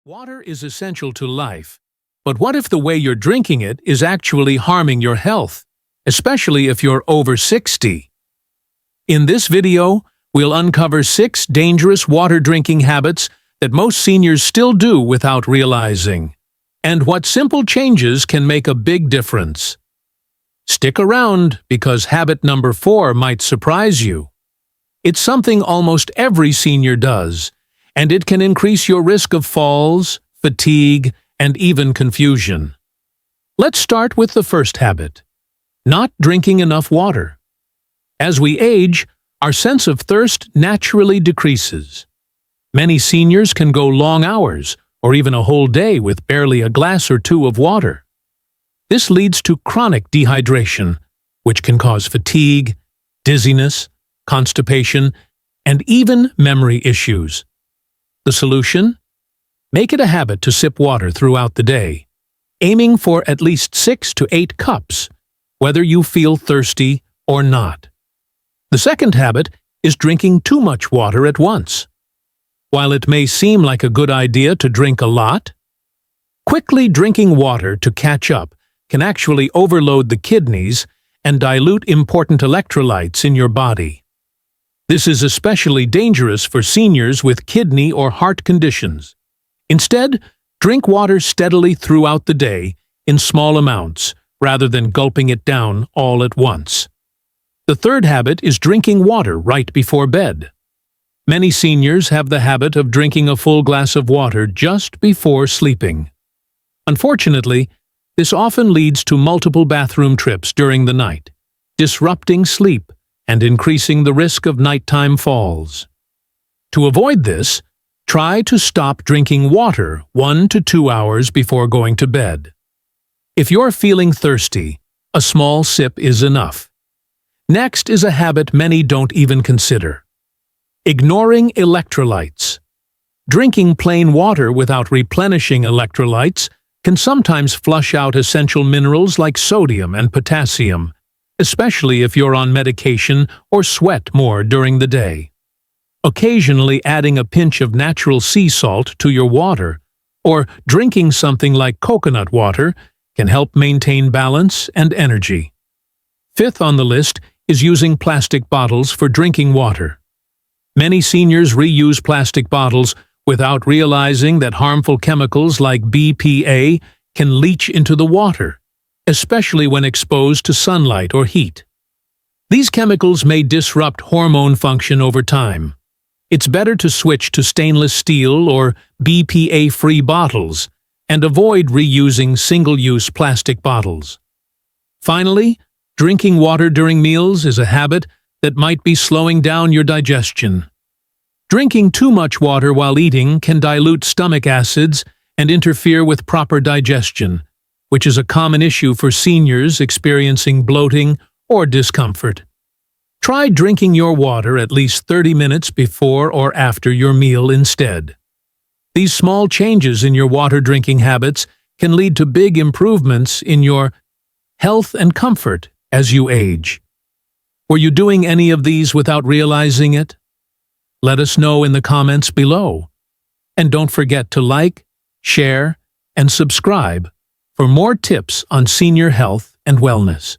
Water is essential to life, but what if the way you're drinking it is actually harming your health, especially if you're over 60? In this video, we'll uncover 6 dangerous water drinking habits that most seniors still do without realizing, and what simple changes can make a big difference. Stick around because habit number 4 might surprise you. It's something almost every senior does, and it can increase your risk of falls, fatigue, and even confusion. Let's start with the first habit: not drinking enough water. As we age, our sense of thirst naturally decreases. Many seniors can go long hours or even a whole day with barely a glass or two of water. This leads to chronic dehydration, which can cause fatigue, dizziness, constipation, and even memory issues. The solution? Make it a habit to sip water throughout the day, aiming for at least 6 to 8 cups, whether you feel thirsty or not. The second habit is drinking too much water at once. While it may seem like a good idea to drink a lot, quickly drinking water to catch up can actually overload the kidneys and dilute important electrolytes in your body. This is especially dangerous for seniors with kidney or heart conditions. Instead, drink water steadily throughout the day in small amounts rather than gulping it down all at once. The third habit is drinking water right before bed. Many seniors have the habit of drinking a full glass of water just before sleeping. Unfortunately, this often leads to multiple bathroom trips during the night, disrupting sleep and increasing the risk of nighttime falls. To avoid this, try to stop drinking water 1 to 2 hours before going to bed. If you're feeling thirsty, a small sip is enough. Next is a habit many don't even consider: ignoring electrolytes. Drinking plain water without replenishing electrolytes can sometimes flush out essential minerals like sodium and potassium, especially if you're on medication or sweat more during the day. Occasionally adding a pinch of natural sea salt to your water or drinking something like coconut water can help maintain balance and energy. Fifth on the list is using plastic bottles for drinking water. Many seniors reuse plastic bottles without realizing that harmful chemicals like BPA can leach into the water, especially when exposed to sunlight or heat. These chemicals may disrupt hormone function over time. It's better to switch to stainless steel or BPA-free bottles and avoid reusing single-use plastic bottles. Finally, drinking water during meals is a habit that might be slowing down your digestion. Drinking too much water while eating can dilute stomach acids and interfere with proper digestion, which is a common issue for seniors experiencing bloating or discomfort. Try drinking your water at least 30 minutes before or after your meal instead. These small changes in your water drinking habits can lead to big improvements in your health and comfort as you age. Were you doing any of these without realizing it? Let us know in the comments below. And don't forget to like, share, and subscribe for more tips on senior health and wellness.